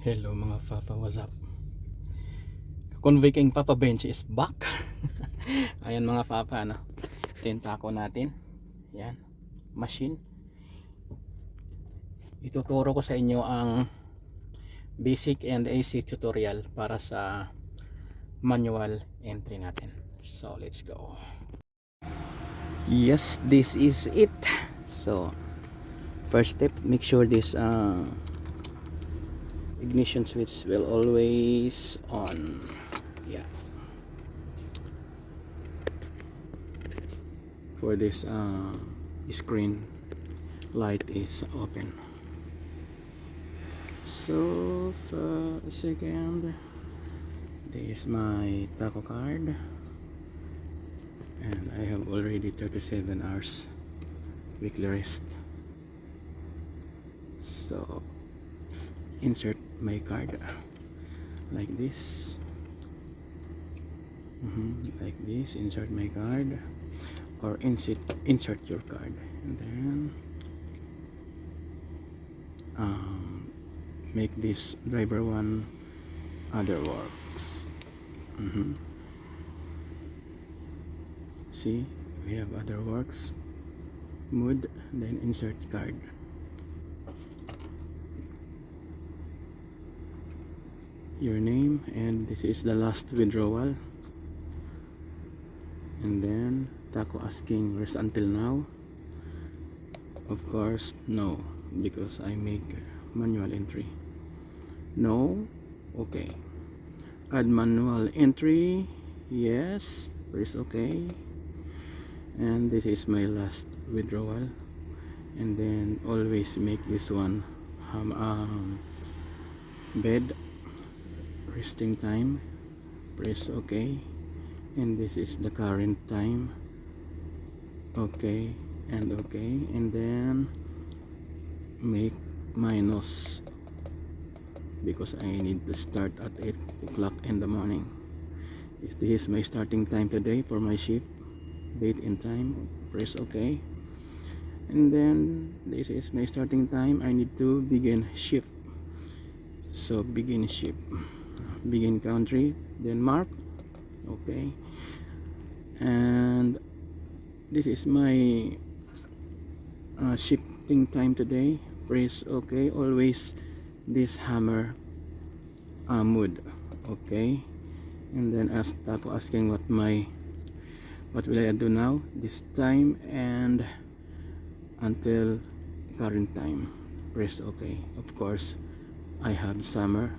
Hello mga Papa, what's up? Convicting Papa Bench is back. Ayan mga Papa, no? Ito yung taco natin. Yan, machine. Ituturo ko sa inyo ang basic and AC tutorial para sa manual entry natin. So let's go. Yes, this is it. So first step, make sure this ignition switch will always on. Yeah, for this screen light is open. So for a second, this is my taco card and I have already 37 hours weekly rest. So insert my card like this. Like this, insert my card, or insert your card, and then make this driver one other works. See, we have other works mode, then insert card. Your name, and this is the last withdrawal, and then taco asking rest until now. Of course no, because I make manual entry. No. Okay, add manual entry, yes, press OK, and this is my last withdrawal. And then always make this one bed resting time, press OK, and this is the current time, OK and OK, and then make minus because I need to start at 8 o'clock in the morning. This is my starting time today for my shift, date and time, press OK, and then this is my starting time. I need to begin shift, so begin shift, begin country, Denmark. Okay, and this is my shifting time today, press OK, always this hammer mode. Okay, and then as tapo asking what will I do now, this time and until current time, press OK. Of course I have hammer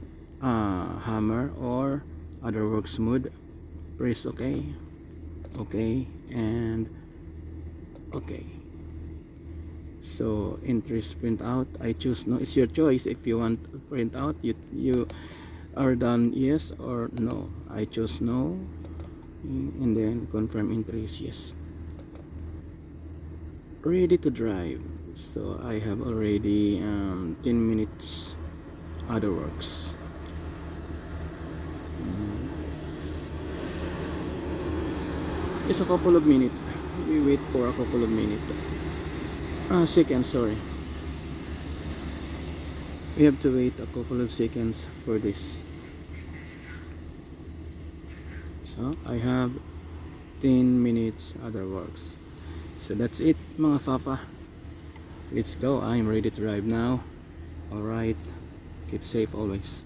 or other works mode, press OK, OK, and OK. So entries print out, I choose no. It's your choice if you want to print out. You are done yes or no. I choose no, and then confirm entries yes. Ready to drive. So I have already 10 minutes other works. It's a couple of minutes. We wait for a couple of minutes. Seconds, sorry. We have to wait a couple of seconds for this. So I have 10 minutes other works. So that's it mga papa. Let's go. I'm ready to drive now. Alright, keep safe always.